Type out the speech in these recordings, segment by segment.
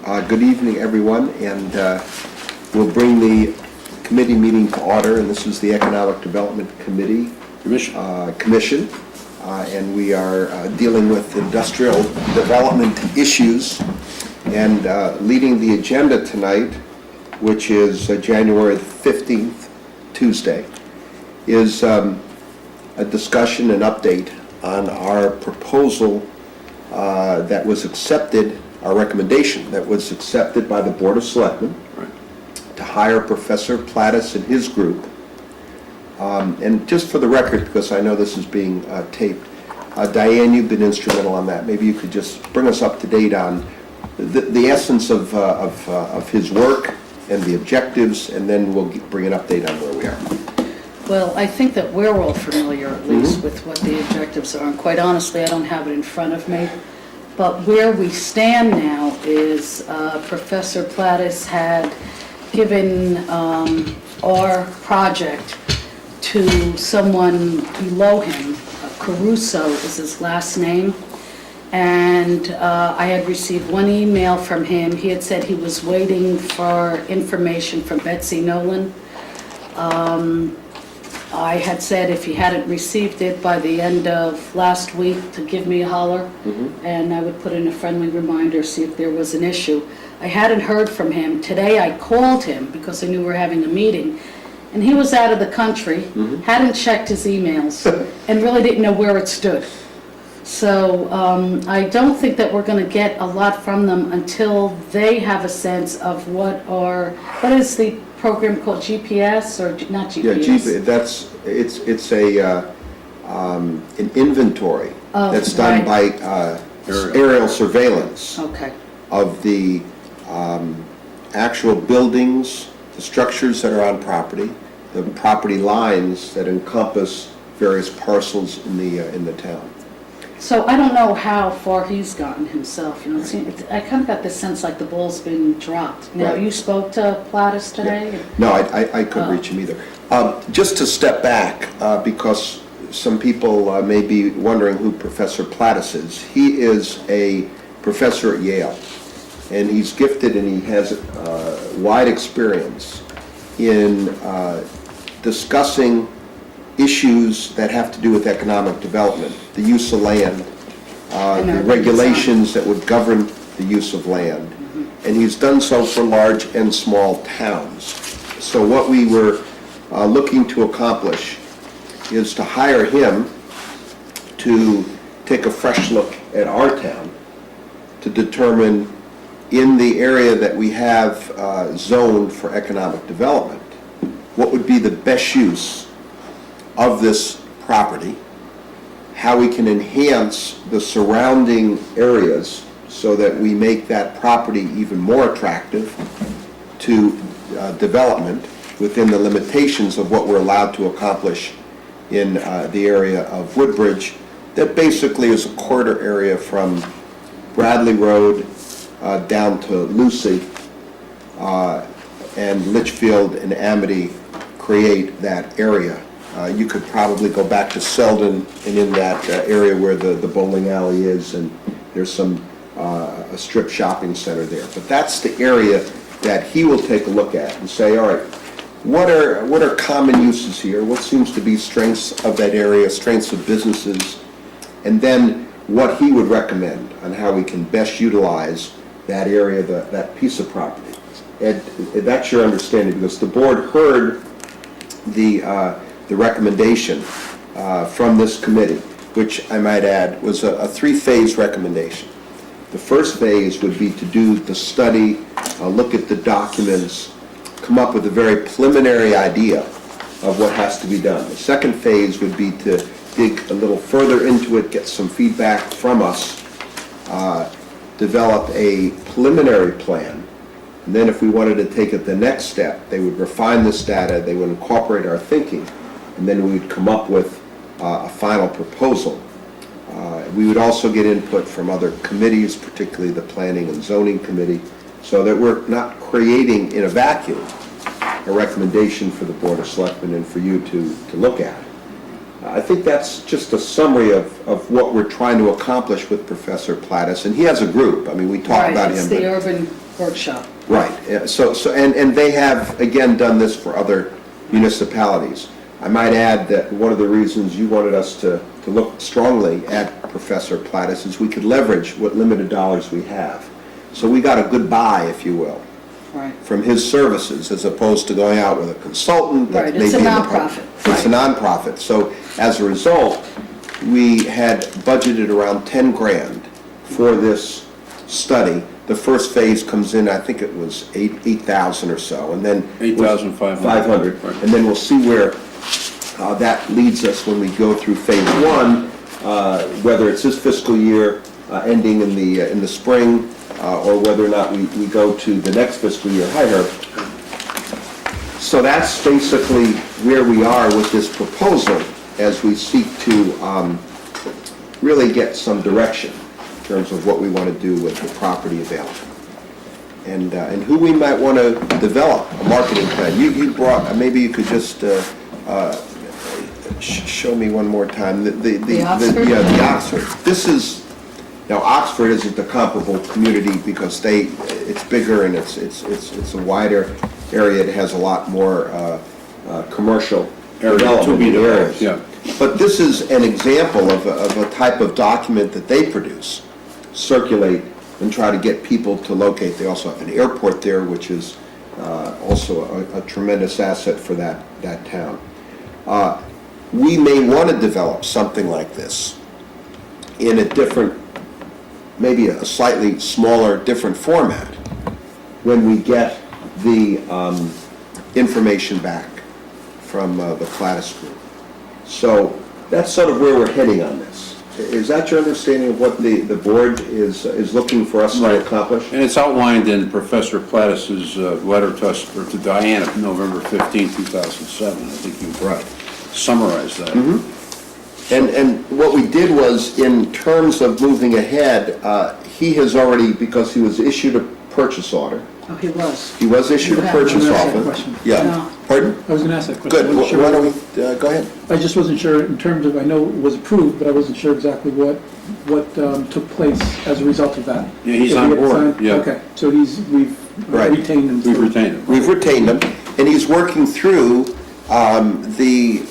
Good evening, everyone, and we'll bring the committee meeting to order, and this is the Economic Development Commission, and we are dealing with industrial development issues, and leading the agenda tonight, which is January 15th, Tuesday, is a discussion and update on our proposal that was accepted, our recommendation that was accepted by the Board of Selectmen to hire Professor Plattus and his group. And just for the record, because I know this is being taped, Diane, you've been instrumental on that. Maybe you could just bring us up to date on the essence of his work and the objectives, and then we'll bring an update on where we are. Well, I think that we're all familiar, at least, with what the objectives are. And quite honestly, I don't have it in front of me. But where we stand now is Professor Plattus had given our project to someone below him. Caruso is his last name. And I had received one email from him. He had said he was waiting for information from Betsy Nolan. I had said if he hadn't received it by the end of last week to give me a holler, and I would put in a friendly reminder, see if there was an issue. I hadn't heard from him. Today I called him because I knew we were having a meeting, and he was out of the country, hadn't checked his emails, and really didn't know where it stood. So I don't think that we're going to get a lot from them until they have a sense of what is the program called, GPS or not GPS? Yeah, it's an inventory that's done by aerial surveillance of the actual buildings, the structures that are on property, the property lines that encompass various parcels in the town. So I don't know how far he's gotten himself. You know, I kind of got the sense like the ball's been dropped. Now, you spoke to Plattus today? Yeah. No, I couldn't reach him either. Just to step back, because some people may be wondering who Professor Plattus is. He is a professor at Yale, and he's gifted and he has wide experience in discussing issues that have to do with economic development, the use of land, the regulations that would govern the use of land. And he's done so for large and small towns. So what we were looking to accomplish is to hire him to take a fresh look at our town to determine in the area that we have zoned for economic development, what would be the best use of this property, how we can enhance the surrounding areas so that we make that property even more attractive to development within the limitations of what we're allowed to accomplish in the area of Woodbridge, that basically is a corridor area from Bradley Road down to Lucy, and Litchfield and Amity create that area. You could probably go back to Selden and in that area where the bowling alley is, and there's a strip shopping center there. But that's the area that he will take a look at and say, all right, what are common uses here? What seems to be strengths of that area, strengths of businesses, and then what he would recommend on how we can best utilize that area, that piece of property. And that's your understanding, because the board heard the recommendation from this committee, which I might add was a three-phase recommendation. The first phase would be to do the study, look at the documents, come up with a very preliminary idea of what has to be done. The second phase would be to dig a little further into it, get some feedback from us, develop a preliminary plan, and then if we wanted to take it the next step, they would refine this data, they would incorporate our thinking, and then we'd come up with a final proposal. We would also get input from other committees, particularly the Planning and Zoning Committee, so that we're not creating in a vacuum a recommendation for the Board of Selectmen and for you to look at. I think that's just a summary of what we're trying to accomplish with Professor Plattus, and he has a group. I mean, we talk about him. It's the Urban workshop. Right, yeah, and they have, again, done this for other municipalities. I might add that one of the reasons you wanted us to look strongly at Professor Plattus is we could leverage what limited dollars we have. So we got a good buy, if you will, Right. from his services, as opposed to going out with a consultant. that Right, may it's a be in the- nonprofit. It's a nonprofit. So as a result, we had budgeted around 10 grand for this study. The first phase comes in, I think it was 8,000 or so, and then 8,500. 500, Right. and then we'll see where that leads us when we go through phase one, whether it's this fiscal year ending in the spring, or whether or not we go to the next fiscal year. Hi, Herb. So that's basically where we are with this proposal as we seek to really get some direction in terms of what we want to do with the property available. And who we might want to develop a marketing plan. You brought, maybe you could just show me one more time. The Oxford? Yeah, the Oxford. This is, now Oxford isn't the comparable community because it's bigger and it's a wider area. It has a lot more commercial development in the areas. Yeah. But this is an example of a type of document that they produce, circulate, and try to get people to locate. They also have an airport there, which is also a tremendous asset for that town. We may want to develop something like this in a different, maybe a slightly smaller, different format when we get the information back from the Plattus group. So that's sort of where we're heading on this. Is that your understanding of what the board is looking for us to accomplish? And it's outlined in Professor Plattus's letter to us, or to Diane, of November 15, 2007. I think you summarized that. And what we did was, in terms of moving ahead, he has already, because he was issued a purchase order. Oh, he was. He was issued a Yeah. purchase I'm gonna ask that order. question. Yeah. No. Pardon? I was going to ask that question. Good. I wasn't sure- Why don't we, go ahead. I just wasn't sure in terms of, I know it was approved, but I wasn't sure exactly what took place as a result of that. Yeah, he's If on he had board, signed- yeah. Okay, so we've Right. retained him. We've retained it. We've retained him, and he's working through the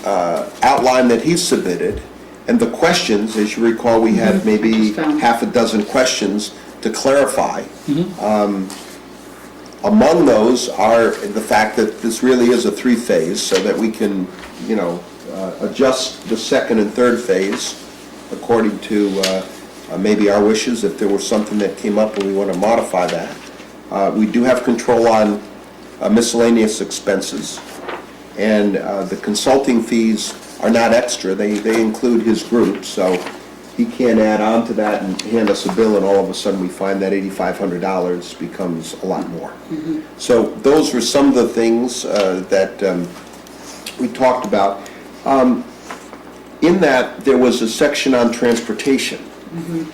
outline that he submitted, and the questions, as you recall, we had maybe Just found. half a dozen questions to clarify. Among those are the fact that this really is a three-phase, so that we can, adjust the second and third phase according to maybe our wishes, if there was something that came up and we want to modify that. We do have control on miscellaneous expenses, and the consulting fees are not extra. They include his group, so he can't add on to that and hand us a bill, and all of a sudden we find that $8,500 becomes a lot more. So those were some of the things that we talked about. In that, there was a section on transportation,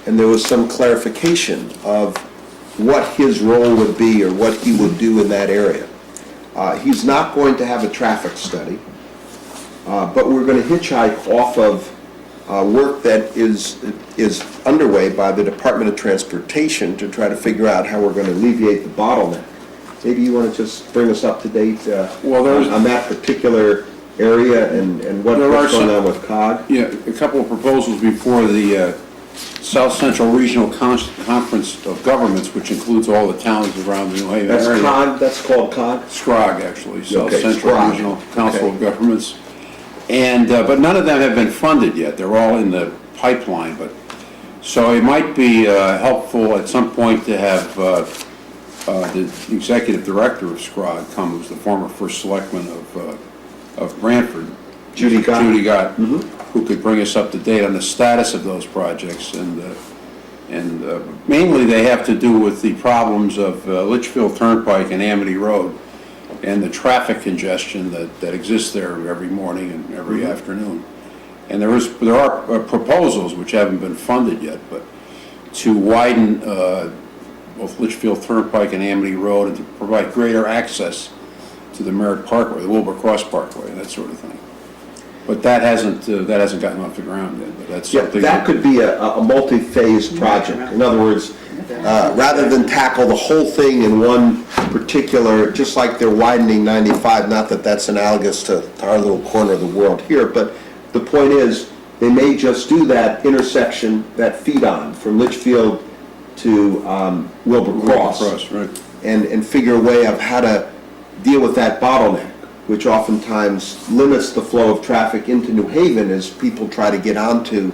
and there was some clarification of what his role would be or what he would do in that area. He's not going to have a traffic study, but we're going to hitchhike off of work that is underway by the Department of Transportation to try to figure out how we're going to alleviate the bottleneck. Maybe you want to just bring us up to date on that particular area and what's going on with COG? Yeah, a couple of proposals before the South Central Regional Conference of Governments, which includes all the towns around the New Haven That's area. COG, that's called COG? SCROG, actually, South Okay, Central SCROG. Regional Council of Okay. Governments. And, but none of them have been funded yet. They're all in the pipeline, but, so it might be helpful at some point to have the executive director of SCROG come, who's the former first selectman of Brantford. Judy Gott. Judy Gott, who could bring us up to date on the status of those projects. And mainly they have to do with the problems of Litchfield Turnpike and Amity Road, and the traffic congestion that exists there every morning and every afternoon. And there are proposals, which haven't been funded yet, but to widen both Litchfield Turnpike and Amity Road, and to provide greater access to the Merritt Parkway, the Wilbur Cross Parkway, and that sort of thing. But that hasn't gotten off the ground yet, but that's Yeah, something. that could be a multi-phase project. In other words, rather than tackle the whole thing in one particular, just like they're widening 95, not that that's analogous to our little corner of the world here, but the point is, they may just do that intersection, that feed-on from Litchfield to Wilbur Cross, Right. and figure a way of how to deal with that bottleneck, which oftentimes limits the flow of traffic into New Haven as people try to get onto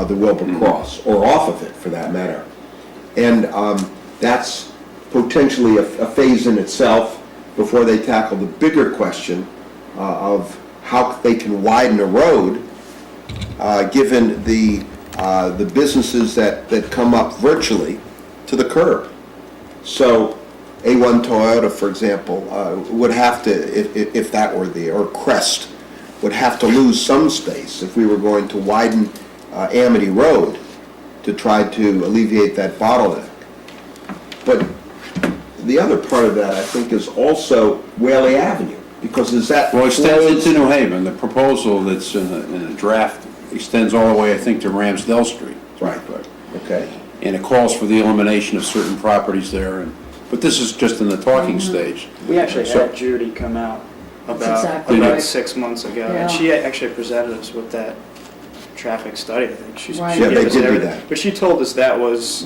the Wilbur Cross, or off of it for that matter. And that's potentially a phase in itself before they tackle the bigger question of how they can widen a road given the businesses that come up virtually to the curb. So A1 Toyota, for example, would have to, if that were there, or Crest, would have to lose some space if we were going to widen Amity Road to try to alleviate that bottleneck. But the other part of that, I think, is also Whaley Avenue, because is that... Well, it extends into New Haven. The proposal that's in a draft extends all the way, I think, to Ramsdale Street. Right. Okay. And it calls for the elimination of certain properties there. But this is just in the talking stage. We actually So- had Judy come out That's about exactly right. 6 months ago, Yeah. and she actually presented us with that traffic study, I think. She Right. she Yeah, gave they us did do everything. that. But she told us that was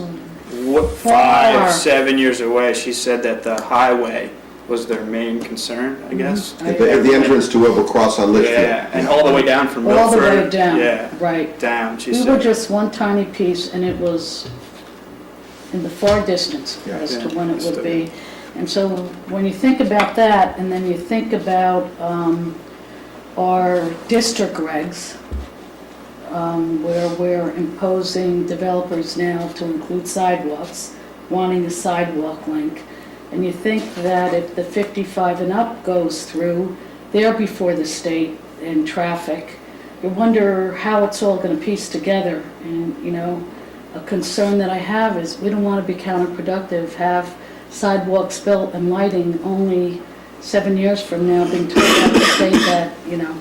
Far. 5, 7 years away. She said that the highway was their main concern, I guess. The entrance to Wilbur Cross on Litchfield. Yeah, and all the way down from All the Milford. way down, Yeah, right. down, she We said. were just one tiny piece, and it was in the far distance Yeah. as to Yeah, when it would still. be. And so when you think about that, and then you think about our district regs, where we're imposing developers now to include sidewalks, wanting a sidewalk link, and you think that if the 55 and up goes through, they're before the state in traffic, you wonder how it's all going to piece together. And, you know, a concern that I have is we don't want to be counterproductive, have sidewalks built and lighting only 7 years from now being told by the state that, you know,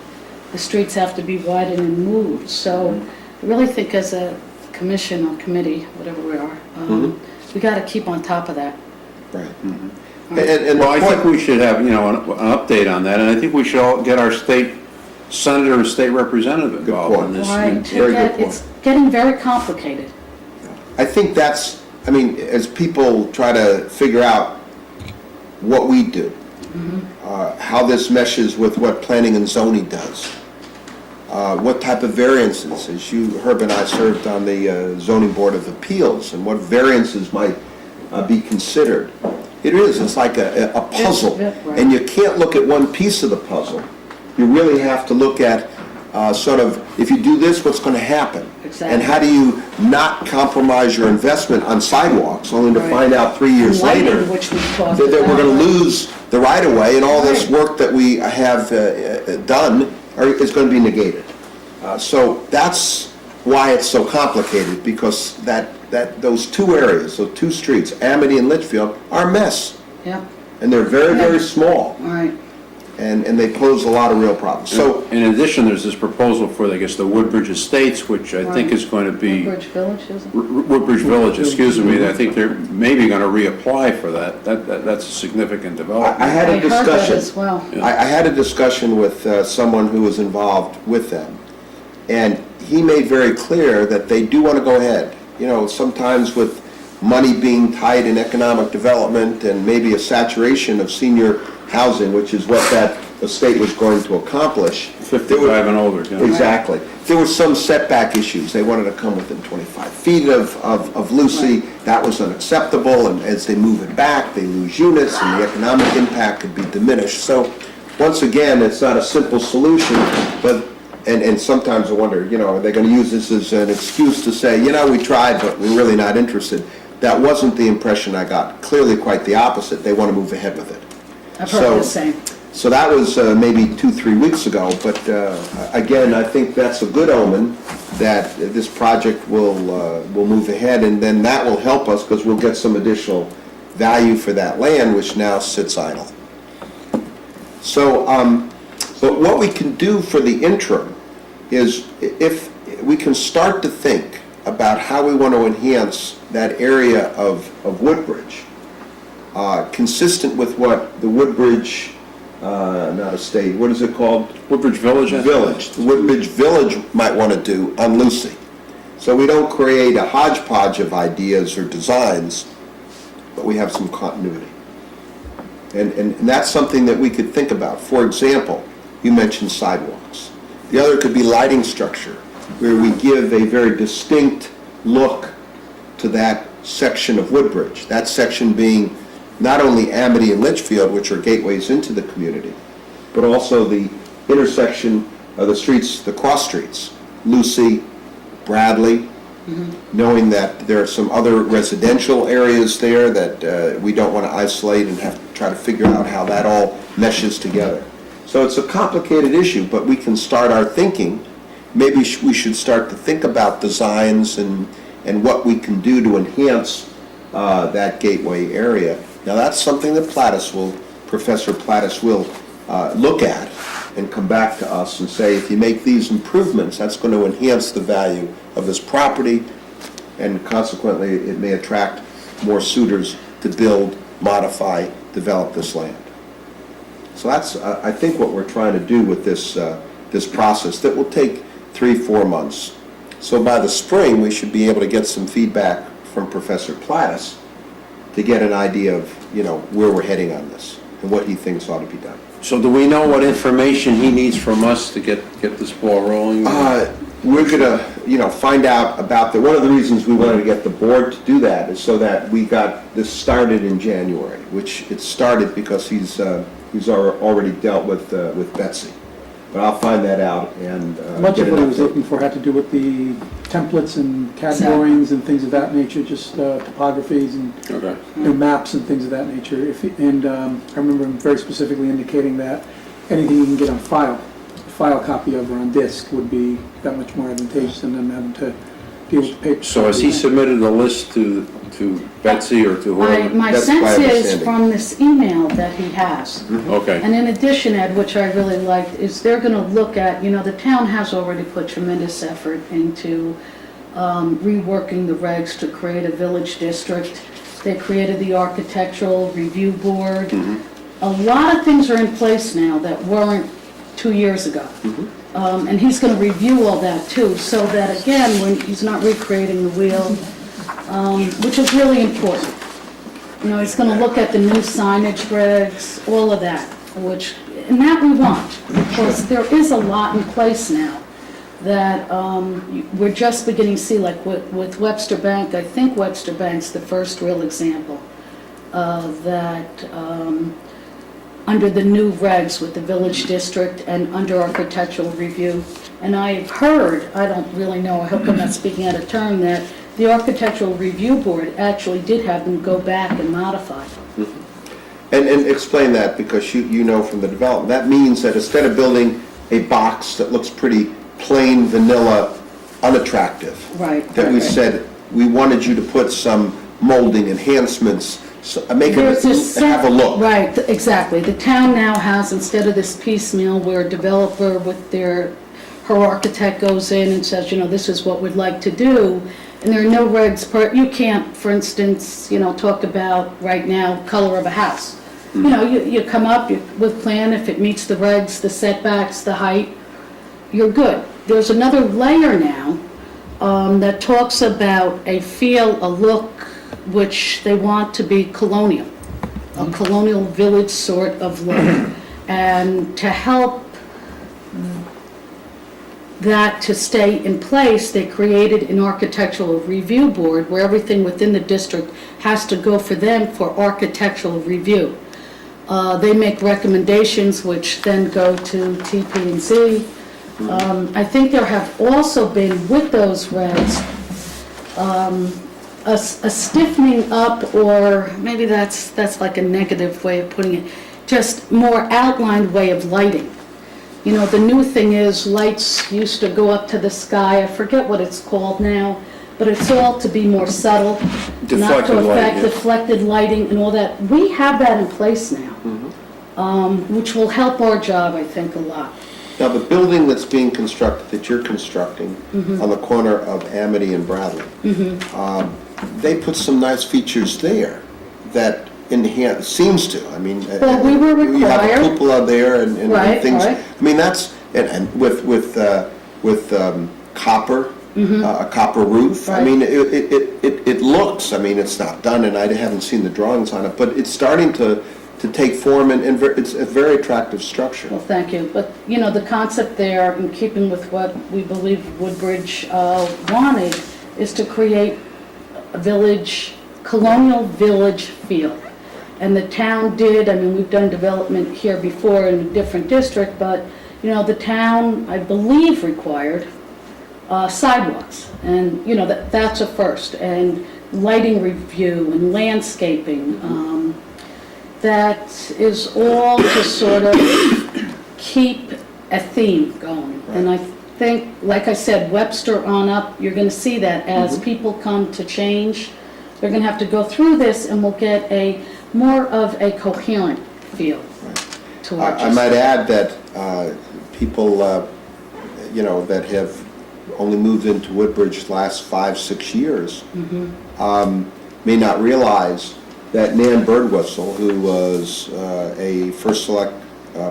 the streets have to be widened and moved. So I really think as a commission or committee, whatever we are, we got to keep on top of that. Right. And Well, I the think point, we should have, you know, an update on that, and I think we should all get our state senator and state representative involved point. in this. Right, Very good point. it's getting very complicated. I think that's, I mean, as people try to figure out what we do, how this meshes with what planning and zoning does, what type of variances, as you, Herb and I served on the zoning board of appeals, and what variances might be considered. It's like a puzzle, right. and you can't look at one piece of the puzzle. You really have to look at sort of, if you do this, what's going to happen? Exactly. And how do you not compromise your investment on sidewalks, only to Right. find out 3 years Lighting, later which we've talked that we're going about. to lose the right-of-way, and all this Right. work that we have done is going to be negated. So that's why it's so complicated, because those two areas, those two streets, Amity and Litchfield, are a mess. Yep, And they're very, very small, all right. and they pose a lot of real problems. So, In addition, there's this proposal for, I guess, the Woodbridge Estates, which I think Right. is going to be, Woodbridge Village, is it? Woodbridge Village, excuse me, I think they're maybe going to reapply for that. That's a significant I development. had I a heard that discussion. as well. I had a discussion with someone who was involved with them, and he made very clear that they do want to go ahead. You know, sometimes with money being tied in economic development and maybe a saturation of senior housing, which is what that estate was going to accomplish. 55 and older, yeah. Exactly. There were some setback issues. They wanted to come within 25 feet of Lucy. That was unacceptable, and as they move it back, they lose units, and the economic impact could be diminished. So, once again, it's not a simple solution, but, and sometimes I wonder, you know, are they going to use this as an excuse to say, you know, we tried, but we're really not interested? That wasn't the impression I got. Clearly quite the opposite. They want to move ahead with it. I've heard the same. So that was maybe 2-3 weeks ago, but again, I think that's a good omen that this project will move ahead, and then that will help us because we'll get some additional value for that land, which now sits idle. So, but what we can do for the interim is if we can start to think about how we want to enhance that area of Woodbridge, consistent with what the Woodbridge, not estate, what is it called? Woodbridge Village? I think? Village. The Woodbridge Village might want to do on Lucy. So we don't create a hodgepodge of ideas or designs, but we have some continuity. And that's something that we could think about. For example, you mentioned sidewalks. The other could be lighting structure, where we give a very distinct look to that section of Woodbridge. That section being not only Amity and Litchfield, which are gateways into the community, but also the intersection of the streets, the cross streets, Lucy, Bradley, knowing that there are some other residential areas there that we don't want to isolate and have to try to figure out how that all meshes together. So it's a complicated issue, but we can start our thinking. Maybe we should start to think about designs and what we can do to enhance that gateway area. Now that's something that Professor Plattus will look at and come back to us and say, if you make these improvements, that's going to enhance the value of this property, and consequently it may attract more suitors to build, modify, develop this land. So that's, I think, what we're trying to do with this process that will take 3-4 months. So by the spring, we should be able to get some feedback from Professor Plattus to get an idea of, where we're heading on this and what he thinks ought to be done. So do we know what information he needs from us to get this ball rolling? We're gonna, find out about one of the reasons we wanted to get the board to do that is so that we got this started in January, which it started because he's already dealt with Betsy. But I'll find that out and Much get of an what he was update. looking for had to do with the templates and CAD Exactly. drawings and things of that nature, just topographies and Okay. maps and things of that nature. I remember him very specifically indicating that anything you can get on file copy of or on disk would be that much more advantageous than them having to deal with the paper. So has he submitted a list to Betsy or to whoever? My That's sense my is understanding. from this email that he has, Okay. and in addition, Ed, which I really liked, is they're going to look at, the town has already put tremendous effort into reworking the regs to create a village district. They created the architectural review board. A lot of things are in place now that weren't 2 years ago. And he's going to review all that too, so that again, when he's not recreating the wheel, which is really important. He's going to look at the new signage regs, all of that, and that we want, because there is a lot in place now that we're just beginning to see, like with Webster Bank. I think Webster Bank's the first real example of that, under the new regs with the village district and under architectural review. And I've heard, I don't really know, I hope I'm not speaking out of turn, that the architectural review board actually did have them go back and modify. And explain that, because you know from the development, that means that instead of building a box that looks pretty plain, vanilla, unattractive, Right. that we said we wanted you to put some molding enhancements, make There's it have a look. Right, exactly. The town now has, instead of this piecemeal where a developer with her architect goes in and says, this is what we'd like to do, and there are no regs you can't, for instance, talk about right now color of a house. You come up with plan, if it meets the regs, the setbacks, the height, you're good. There's another layer now that talks about a feel, a look, which they want to be colonial, a colonial village sort of look. And to help that to stay in place, they created an architectural review board where everything within the district has to go for them for architectural review. They make recommendations which then go to TP&Z. I think there have also been, with those regs, a stiffening up, or maybe that's like a negative way of putting it, just more outlined way of lighting. The new thing is lights used to go up to the sky. I forget what it's called now, but it's all to be more subtle. Not Deflected to affect lighting, yeah. deflected lighting and all that. We have that in place now, which will help our job, I think, a lot. Now, the building that's being constructed, that you're constructing on the corner of Amity and Bradley, they put some nice features there that enhance, seems to, I mean. Well, we were You have a required- cupola there and Right, things. right. I mean, that's, and with copper, a copper roof. I Right. mean, it looks, I mean, it's not done, and I haven't seen the drawings on it, but it's starting to take form, and it's a very attractive structure. Well, thank you. But, you know, the concept there, in keeping with what we believe Woodbridge wanted, is to create a village, colonial village feel. And the town did, I mean, we've done development here before in a different district, but, you know, the town, I believe, required sidewalks. And, you know, that's a first. And lighting review and landscaping. That is all to sort of keep a theme going. And I think, like I said, Webster on up, you're going to see that as people come to change, they're going to have to go through this, and we'll get a more of a coherent feel to our I might add that people, you know, that have only moved into Woodbridge the last 5-6 years may not realize that Nan Birdwhistle, who was a First Select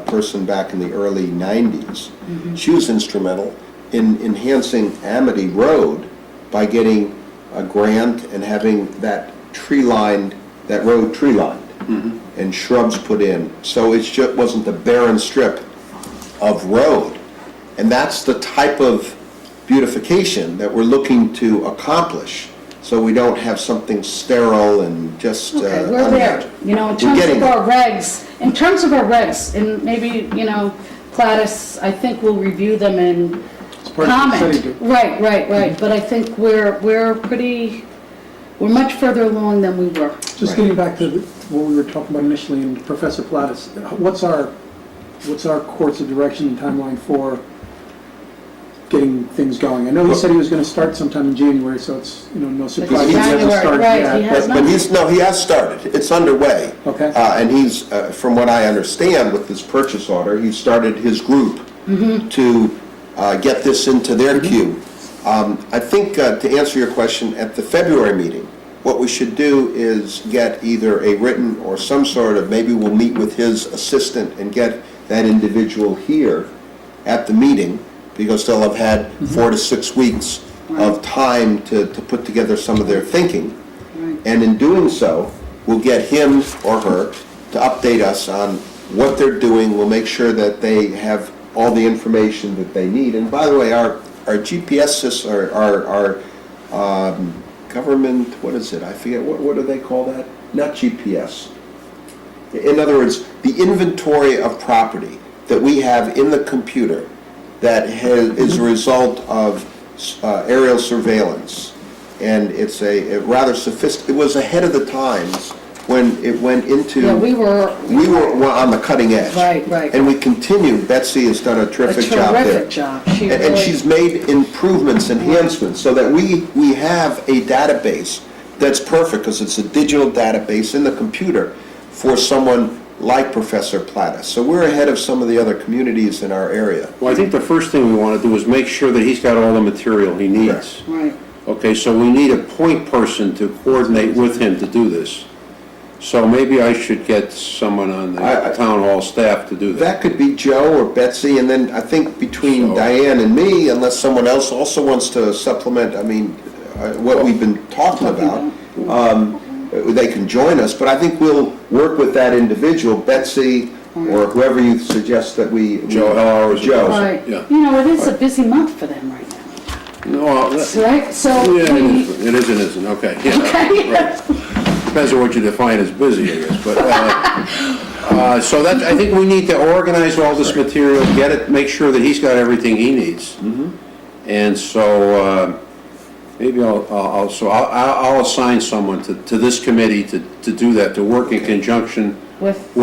person back in the early 90s, she was instrumental in enhancing Amity Road by getting a grant and having that road tree-lined and shrubs put in. So it just wasn't a barren strip of road. And that's the type of beautification that we're looking to accomplish, so we don't have something sterile and just Okay, we're there. You know, in terms of our regs, and maybe, you know, Plattus, I think we'll review them and part of the comment. study. Right. But I think we're much further along than we were. Just getting back to what we were talking about initially, and Professor Plattus, what's our course of direction and timeline for getting things going? I know he said he was going to start sometime in January, so it's, you know, no surprise he hasn't January, started right, yet. he has But he has started. It's underway. Okay. And he's, from what I understand with this purchase order, he started his group to get this into their queue. I think, to answer your question, at the February meeting, what we should do is get either a written or some sort of, maybe we'll meet with his assistant and get that individual here at the meeting, because they'll have had 4 to 6 weeks of time to put together some of their thinking. And in doing so, we'll get him or her to update us on what they're doing. We'll make sure that they have all the information that they need. And by the way, our GPS system, our government, what is it? I forget, what do they call that? Not GPS. In other words, the inventory of property that we have in the computer that is a result of aerial surveillance. And it's a rather sophisticated, it was ahead of the times when it went into. Yeah, we were on the cutting edge. Right. And we continue. Betsy has done a terrific job there. terrific job. She And really- she's made improvements, enhancements, so that we have a database that's perfect, because it's a digital database in the computer for someone like Professor Plattus. So we're ahead of some of the other communities in our area. Well, I think the first thing we want to do is make sure that he's got all the material he needs. Right. Okay, so we need a point person to coordinate with him to do this. So maybe I should get someone on the town hall staff to do that. That could be Joe or Betsy, and then I think between So- Diane and me, unless someone else also wants to supplement, I mean, what we've been talking about, they can join us, but I think we'll work with that individual, Betsy, or whoever you suggest that we. Joe Heller is- Joe. Right. Yeah. You know, it is a busy month for them right now. No, well, Right, so yeah, it we, is and isn't, okay. Yeah, okay. right. Depends on what you define as busy, I guess, but, so that, I think we need to organize all this material, get it, make sure that he's got everything he needs. And so, maybe I'll assign someone to this committee to do that, to work in conjunction with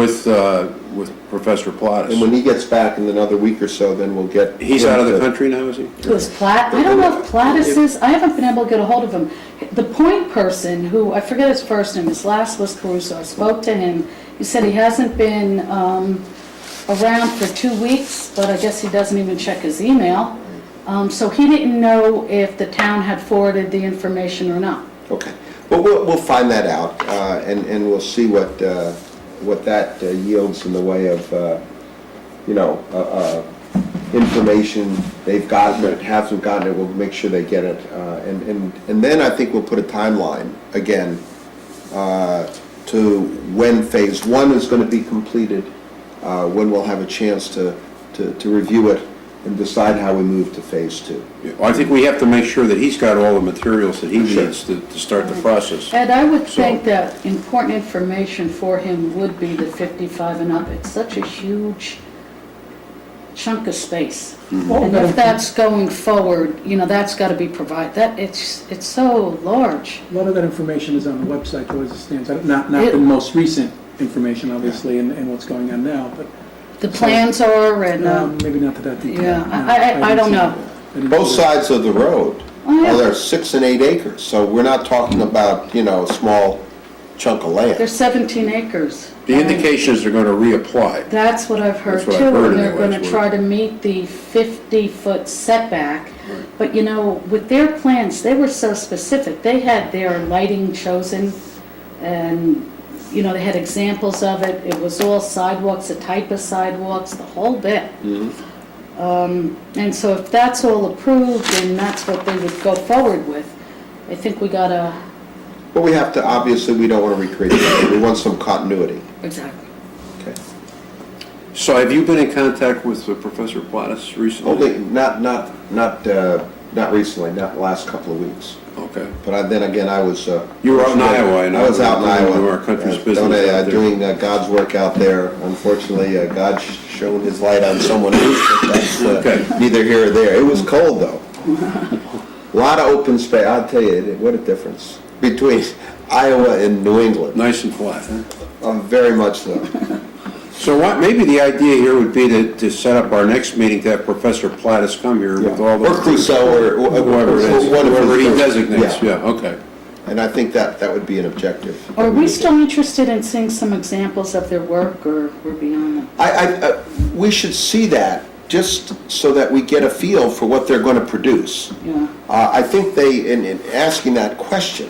Professor Plattus. And when he gets back in another week or so, then we'll get. He's him out of the to- country now, is he? was I don't know if Plattus is, I haven't been able to get a hold of him. The point person, who, I forget his first name, his last was Caruso, I spoke to him. He said he hasn't been around for 2 weeks, but I guess he doesn't even check his email. So he didn't know if the town had forwarded the information or not. Okay. But we'll find that out, and we'll see what that yields in the way of, information they've gotten it, hasn't gotten it, we'll make sure they get it. And then I think we'll put a timeline, again, to when phase one is going to be completed, when we'll have a chance to review it and decide how we move to phase two. Yeah, well, I think we have to make sure that he's got all the materials that he Sure. needs to start the process. And I would So- think that important information for him would be the 55 and up. It's such a huge chunk of space. And if that's going forward, that's got to be provided. It's so large. A lot of that information is on the website, though, as it stands. Not the most recent information, obviously, and what's going on now, but The plans are, and, maybe not to that detail. yeah, No, I don't know. Both sides of the road, Oh, yeah. they're 6 and 8 acres, so we're not talking about, a small chunk of land. There's 17 acres. The indication is they're going to reapply. That's what I've heard That's what too, I've heard and they're anyways, going to try to meet the 50-foot setback. But with their plans, they were so specific. They had their lighting chosen, and, they had examples of it. It was all sidewalks, the type of sidewalks, the whole bit. And so if that's all approved, and that's what they would go forward with, I think we gotta, But we have to, obviously, we don't want to recreate that, we want some continuity. exactly. Okay. So have you been in contact with Professor Plattus recently? Only, not recently, not the last couple of weeks. Okay. But then again, I was... You were out in Iowa, I know. I was out in Iowa. Doing our country's business out there. Doing God's work out there. Unfortunately, God's shown his light on someone else, but that's Okay. neither here or there. It was cold, though. A lot of open space. I'll tell you, what a difference between Iowa and New England. Nice and flat, huh? Very much so. So maybe the idea here would be to set up our next meeting to have Professor Plattus come here with all the... Or Crusoe, or Whoever it is, one of whoever he his- designates, yeah, okay. And I think that would be an objective. Are we still interested in seeing some examples of their work, or we're beyond that? We should see that, just so that we get a feel for what they're going to produce. Yeah. I think in asking that question,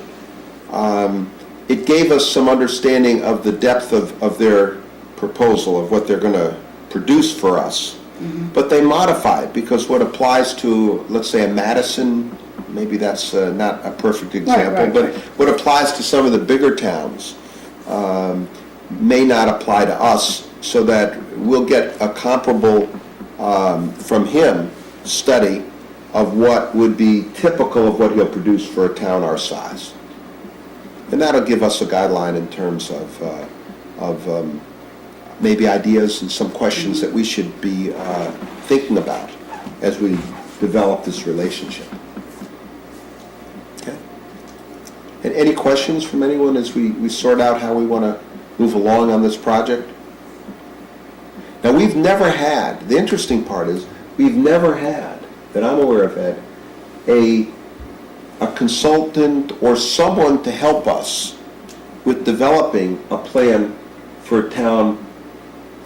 it gave us some understanding of the depth of their proposal, of what they're going to produce for us. But they modify it, because what applies to, let's say, a Madison, maybe that's not a perfect example, right, but right. what applies to some of the bigger towns may not apply to us, so that we'll get a comparable, from him, study of what would be typical of what he'll produce for a town our size. And that'll give us a guideline in terms of maybe ideas and some questions that we should be thinking about as we develop this relationship. Okay. And any questions from anyone as we sort out how we want to move along on this project? Now, we've never had, the interesting part is, we've never had, that I'm aware of, Ed, a consultant or someone to help us with developing a plan for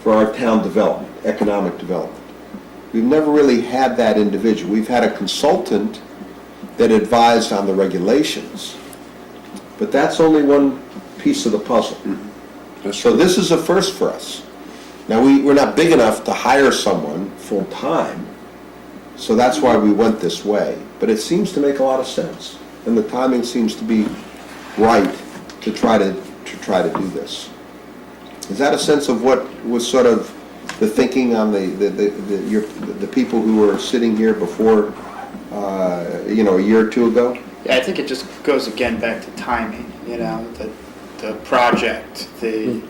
our town development, economic development. We've never really had that individual. We've had a consultant that advised on the regulations, but that's only one piece of the puzzle. So this is a first for us. Now, we're not big enough to hire someone full-time, so that's why we went this way. But it seems to make a lot of sense, and the timing seems to be right to try to do this. Is that a sense of what was sort of the thinking on the people who were sitting here before, a year or two ago? Yeah, I think it just goes again back to timing, the project, the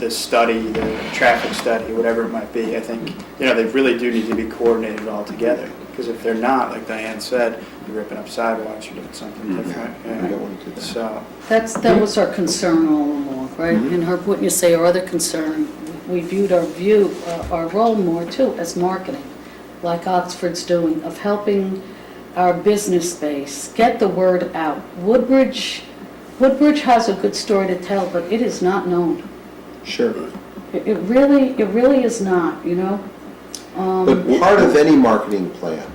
study, the traffic study, whatever it might be. I think, they really do need to be coordinated all together. Because if they're not, like Diane said, you're ripping up sidewalks, you're doing something different. We don't want to do that. So, That was our concern all along, right? And wouldn't you say our other concern, we viewed our role more too as marketing, like Oxford's doing, of helping our business base get the word out. Woodbridge has a good story to tell, but it is not known. Sure. It really is not, But part of any marketing plan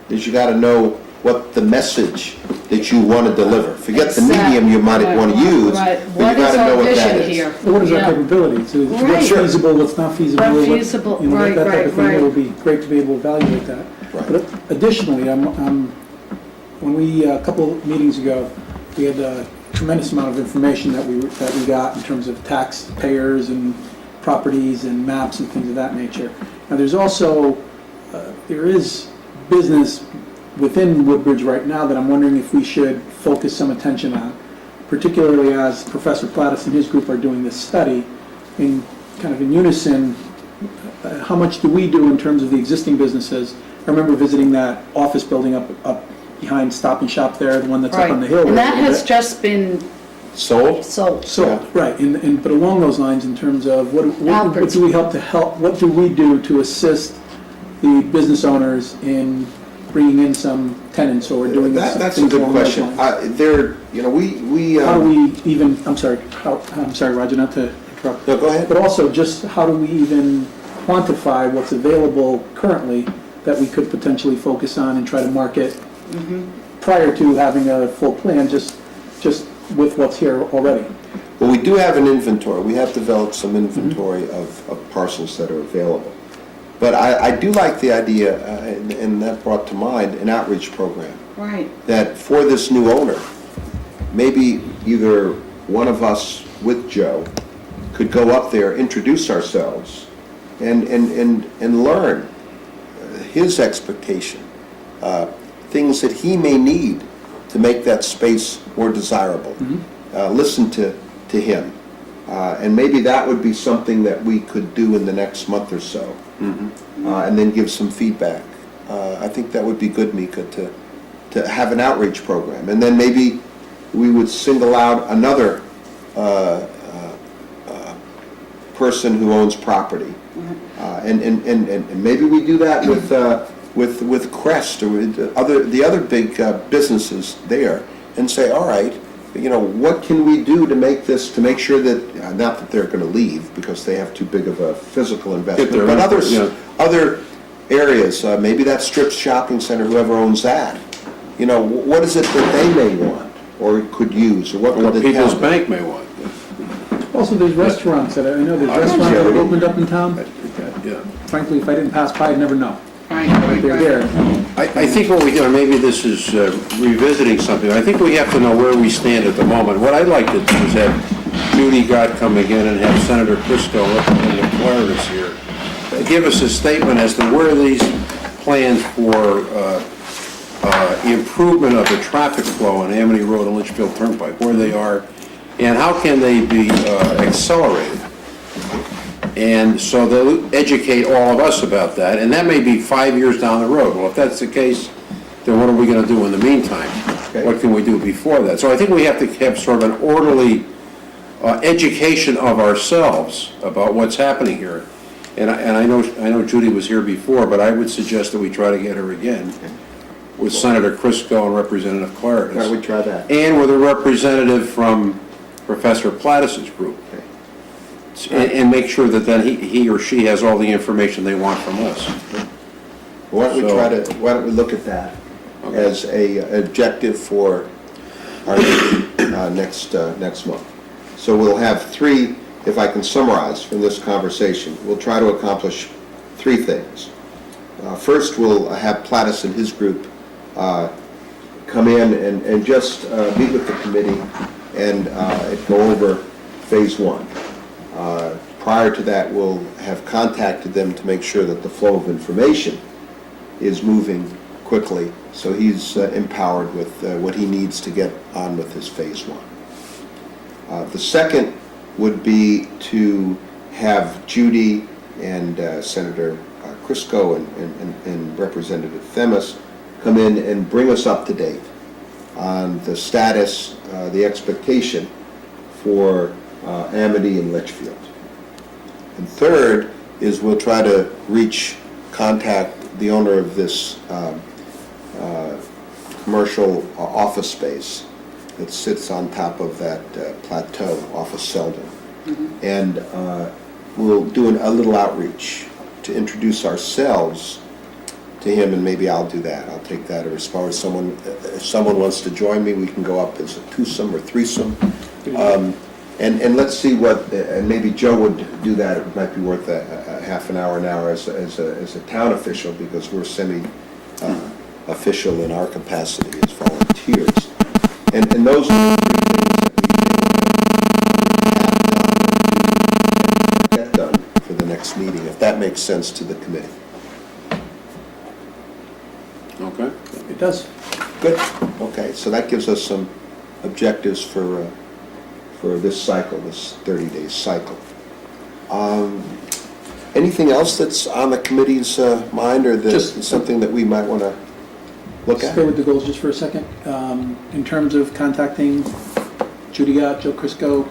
is you got to know what the message that you want to deliver. Forget the Exactly. medium you might want to use, Right. but What you is got to know our what that vision is. here? What is our Yeah. capability to, Right. what's Sure. feasible, what's not feasible? What what- feasible, you know, right, that type right, of thing. It right. would be great to be able to evaluate that. Right. But additionally, when we, a couple of meetings ago, we had a tremendous amount of information that we got in terms of taxpayers and properties and maps and things of that nature. Now, there's also, there is business within Woodbridge right now that I'm wondering if we should focus some attention on, particularly as Professor Plattus and his group are doing this study in kind of in unison. How much do we do in terms of the existing businesses? I remember visiting that office building up behind Stop and Shop there, the one that's up on the hill. And there a that little has bit. just been Sold? sold. So, right, but along those lines, in terms of what Albert's. do we what do we do to assist the business owners in bringing in some tenants or doing That's a things good along those question. lines? We How do we even, I'm sorry, Roger, not to interrupt. No, go ahead. But also, just how do we even quantify what's available currently that we could potentially focus on and try to market prior to having a full plan, just with what's here already? Well, we do have an inventory. We have developed some inventory of parcels that are available. But I do like the idea, and that brought to mind an outreach program, Right. that for this new owner, maybe either one of us with Joe could go up there, introduce ourselves, and learn his expectation, things that he may need to make that space more desirable. Listen to him. And maybe that would be something that we could do in the next month or so. And then give some feedback. I think that would be good, Mika, to have an outreach program. And then maybe we would single out another person who owns property. And maybe we do that with Crest or with the other big businesses there, and say, all right, what can we do to make this, to make sure that, not that they're going to leave because they have too big of a physical investment, their but input, yeah. other areas, maybe that Strips Shopping Center, whoever owns that, what is it that they may want or could use, or what What could the People's town? Bank may want. Also, there's restaurants that, I know there's I restaurants that have yeah. opened up in town. Yeah. Frankly, if I didn't pass by, I'd never know. Right, But right, they're right. there. I think what we do, maybe this is revisiting something, I think we have to know where we stand at the moment. What I'd like to do is have Judy Gott come again and have Senator Crisco, Representative Clarence here, give us a statement as to where these plans for improvement of the traffic flow on Amity Road and Litchfield Turnpike, where they are, and how can they be accelerated. And so they'll educate all of us about that, and that may be 5 years down the road. Well, if that's the case, then what are we going to do in the meantime? Okay. What can we do before that? So I think we have to have sort of an orderly education of ourselves about what's happening here. And I know Judy was here before, but I would suggest that we try to get her again with Senator Crisco and Representative Clarence. Why don't we try that? And with a representative from Professor Plattus's group. And make sure that then he or she has all the information they want from us. Why don't we So- why don't we look at that Okay. as a objective for our meeting next month? So we'll have three, if I can summarize from this conversation, we'll try to accomplish three things. First, we'll have Plattus and his group come in and just meet with the committee and go over phase one. Prior to that, we'll have contacted them to make sure that the flow of information is moving quickly, so he's empowered with what he needs to get on with his phase one. The second would be to have Judy and Senator Crisco and Representative Themis come in and bring us up to date on the status, the expectation for Amity and Litchfield. And third is we'll try to contact the owner of this commercial office space that sits on top of that plateau off of Selden. And we'll do a little outreach to introduce ourselves to him, and maybe I'll do that. I'll take that, or as far as someone, if someone wants to join me, we can go up as a twosome or threesome. And let's see what, and maybe Joe would do that. It might be worth a half an hour now as a town official, because we're semi-official in our capacity as volunteers. And those are the three things that we may want to have done or get done for the next meeting, if that makes sense to the committee. Okay. It does. Good. Okay, so that gives us some objectives for this cycle, this 30-day cycle. Anything else that's on the committee's mind, or Just- something that we might want to look at? Stay with the goals just for a second. In terms of contacting Judy Gott, Joe Crisco,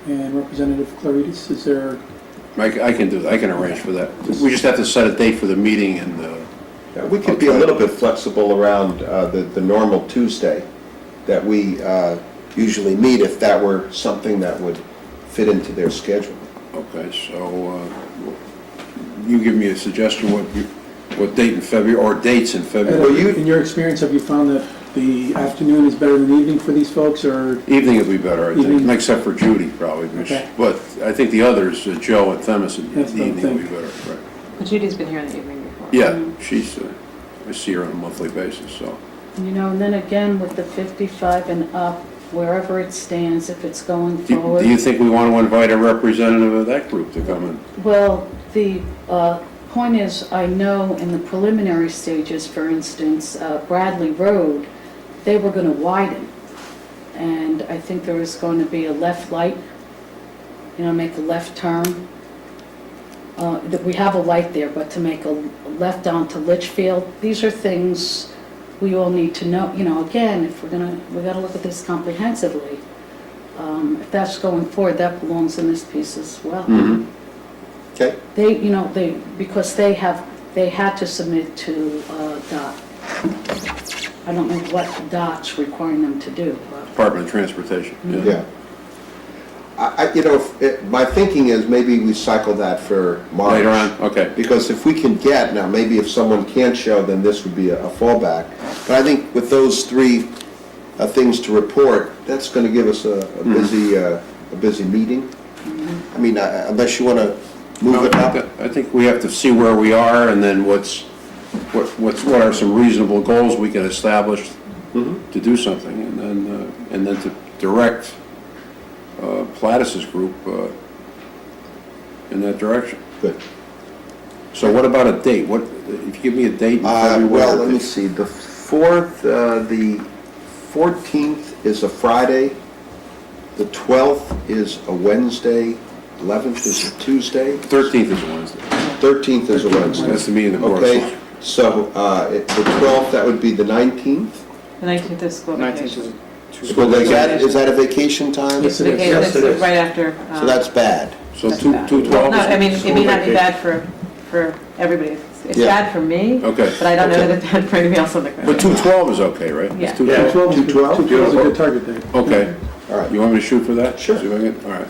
and Representative Clarides, is there, I can do that, I can arrange for that. We just have to set a date for the meeting, and Yeah, we could be a little bit flexible around the normal Tuesday that we usually meet, if that were something that would fit into their schedule. okay, so you give me a suggestion, what date in February, or dates in February? in your experience, have you found that the afternoon is better than the evening for these folks, or? Evening would be better, I think, Evening. except for Judy, probably. Okay. But I think the others, Joe and Themis, the That's what I evening would be think. better, right? But Judy's been here in the evening before. Yeah, she's, I see her on a monthly basis, so. You know, and then again, with the 55 and up, wherever it stands, if it's going forward. Do you think we want to invite a representative of that group to come in? Well, the point is, I know in the preliminary stages, for instance, Bradley Road, they were going to widen. And I think there was going to be a left light, make a left turn. That we have a light there, but to make a left onto Litchfield, these are things we all need to know. Again, if we got to look at this comprehensively. If that's going forward, that belongs in this piece as well. Okay? Because they had to submit to DOT. I don't know what DOT's requiring them to do, but. Department of Transportation. Yeah. My thinking is maybe we cycle that for March. Later on, okay. Because if we can get, now maybe if someone can't show, then this would be a fallback. But I think with those three things to report, that's going to give us a busy meeting. I mean, unless you want to move it up. I think we have to see where we are, and then what are some reasonable goals we can establish to do something, and then to direct Plattus's group in that direction. Good. So what about a date? If you give me a date in February? Well, let me see. The 14th is a Friday. The 12th is a Wednesday. 11th is a Tuesday. 13th is a Wednesday. 13th is a Wednesday. That's the meeting of the board. Okay, so the 12th, that would be the 19th. The 19th is school 19th vacation. is Is that a vacation time? Yes, it is. Vacation, Yes, it it's is. right after. So that's bad. So That's 2/12? No, I mean, it may not be vacation. bad for everybody. It's Yeah. bad for me, Okay. but I don't know Okay. that it's bad for anybody else on the But group. 2/12 is okay, right? Yeah. It's 2/12? 2/12? 2/12 is a good target date. Okay. All right. You want me to shoot for that? Sure. See if I can- all right.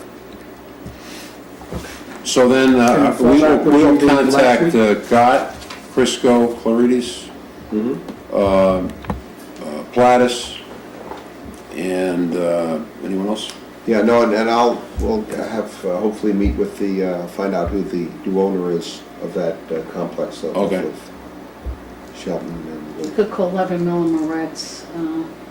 So then, And we'll flashback, what you did last contact week? Gott, Crisco, Clarides, Plattus, and anyone else? Yeah, no, and we'll have, hopefully meet with find out who the new owner is of that complex. Okay. With Shelton, and You we'll could call Levin Moretz,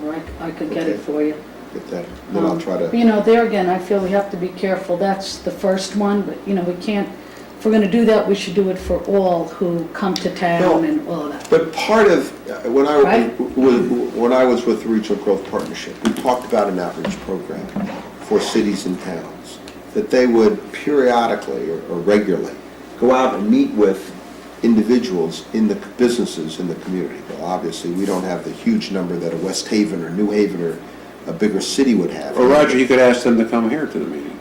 or I could get it Okay. for you. get that. Then I'll try to, There again, I feel we have to be careful. That's the first one, but, we can't, if we're going to do that, we should do it for all who come to town No. and all of that. but part of, when Right. I was with the Regional Growth Partnership, we talked about an outreach program for cities and towns, that they would periodically or regularly go out and meet with individuals in the businesses in the community. Well, obviously, we don't have the huge number that a West Haven or New Haven or a bigger city would have. Or Roger, you could ask them to come here to the meeting.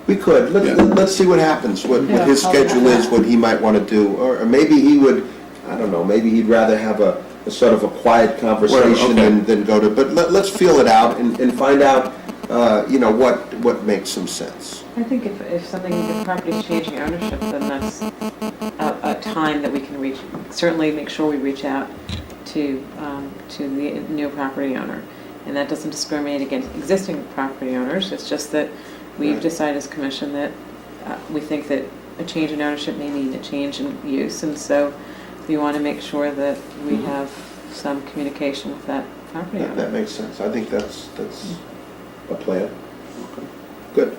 We could. Yeah. Let's see what happens, what Yeah, his I'll- schedule is, what he might want to do. Or maybe he would, I don't know, maybe he'd rather have a sort of a quiet conversation Well, okay. than go to, but let's feel it out and find out what makes some sense. I think if something, if property's changing ownership, then that's a time that we can reach, certainly make sure we reach out to the new property owner. And that doesn't discriminate against existing property owners, it's just that we've Right. decided as commission that we think that a change in ownership may mean a change in use, and so we want to make sure that we have some communication with that property owner. That makes sense. I think that's a plan. Good.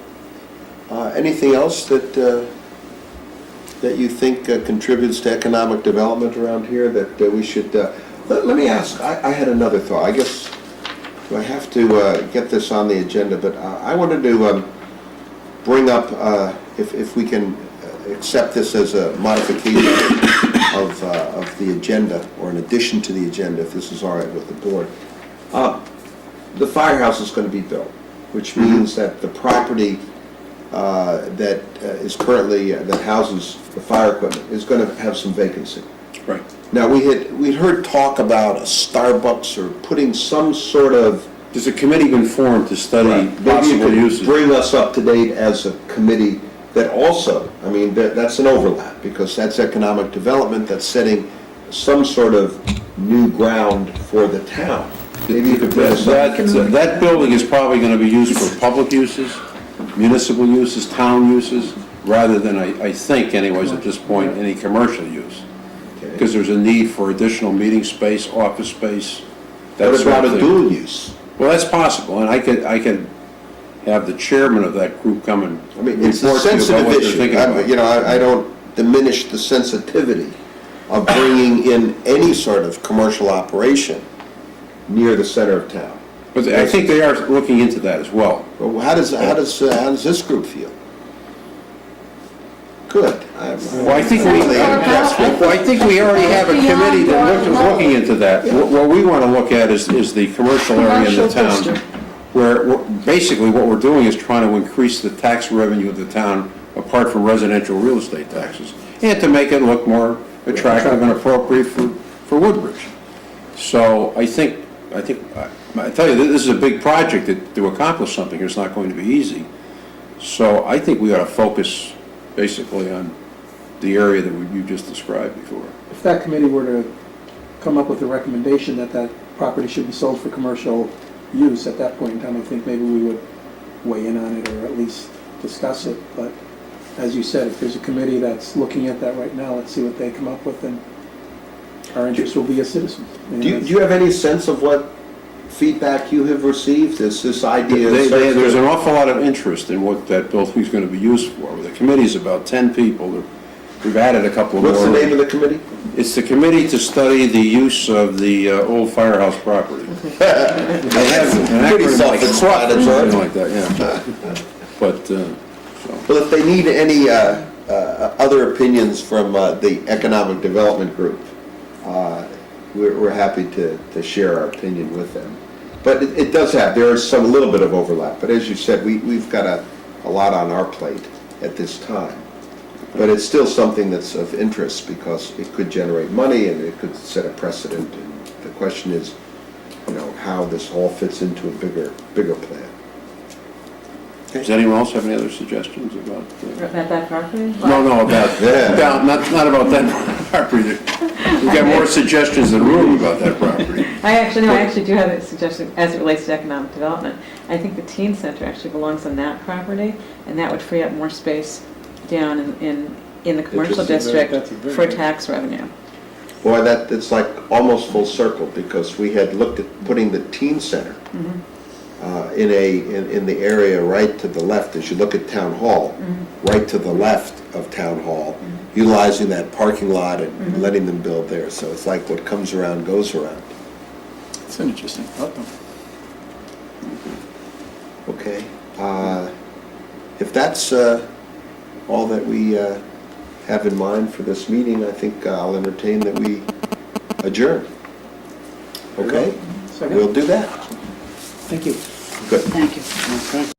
Anything else that you think contributes to economic development around here that we should, let me ask, I had another thought. I guess, do I have to get this on the agenda, but I wanted to bring up, if we can accept this as a modification of the agenda, or an addition to the agenda, if this is all right with the board. The firehouse is going to be built, which means that the property that is currently, that houses the fire equipment is going to have some vacancy. Right. Now, we'd heard talk about a Starbucks or putting some sort of... There's a committee been formed to study Maybe you possible could uses. bring us up to date as a committee that also, I mean, that's an overlap, because that's economic development, that's setting some sort of new ground for the town. Maybe you could bring us up. That building is probably going to be used for public uses, municipal uses, town uses, rather than, I think anyways at this point, any commercial use. Okay. Because there's a need for additional meeting space, office space, that What sort about of a thing. dual use? Well, that's possible, and I could have the chairman of that group come and I mean, it's a report to you about sensitive what they're issue. thinking about. I don't diminish the sensitivity of bringing in any sort of commercial operation near the center of town. But I think they are looking into that as well. Well, how does this group feel? Good. Well, I think we already have a committee that is looking into that. What we want to look at is the commercial area in the Commercial town, district. where basically what we're doing is trying to increase the tax revenue of the town apart from residential real estate taxes, and to make it look more attractive and appropriate for Woodbridge. So I tell you, this is a big project to accomplish something. It's not going to be easy. So I think we ought to focus basically on the area that you just described before. If that committee were to come up with a recommendation that that property should be sold for commercial use, at that point in time, I think maybe we would weigh in on it or at least discuss it. But as you said, if there's a committee that's looking at that right now, let's see what they come up with, and our interest will be as citizens. Do you have any sense of what feedback you have received? Is this idea... There's an awful lot of interest in what that building is going to be used for. The committee's about 10 people. We've added a couple more. What's the name of the committee? It's the committee to study the use of the old firehouse property. They have an Pretty acronym like self-explanatory. something like that, yeah. But, so. Well, if they need any other opinions from the Economic Development Group, we're happy to share our opinion with them. But it does have, there is a little bit of overlap, but as you said, we've got a lot on our plate at this time. But it's still something that's of interest, because it could generate money and it could set a precedent. And the question is, how this all fits into a bigger plan. Does anyone else have any other suggestions about? About that property? No, not about that property. We've got more suggestions than room about that property. I actually do have a suggestion as it relates to economic development. I think the teen center actually belongs on that property, and that would free up more space down in the commercial district for tax revenue. Boy, it's like almost full circle, because we had looked at putting the teen center in the area right to the left, as you look at Town Hall, right to the left of Town Hall, utilizing that parking lot and letting them build there. So it's like what comes around goes around. It's an interesting thought, though. Okay. If that's all that we have in mind for this meeting, I think I'll entertain that we adjourn. Okay? Second. We'll do that. Thank you. Good. Thank you. Okay.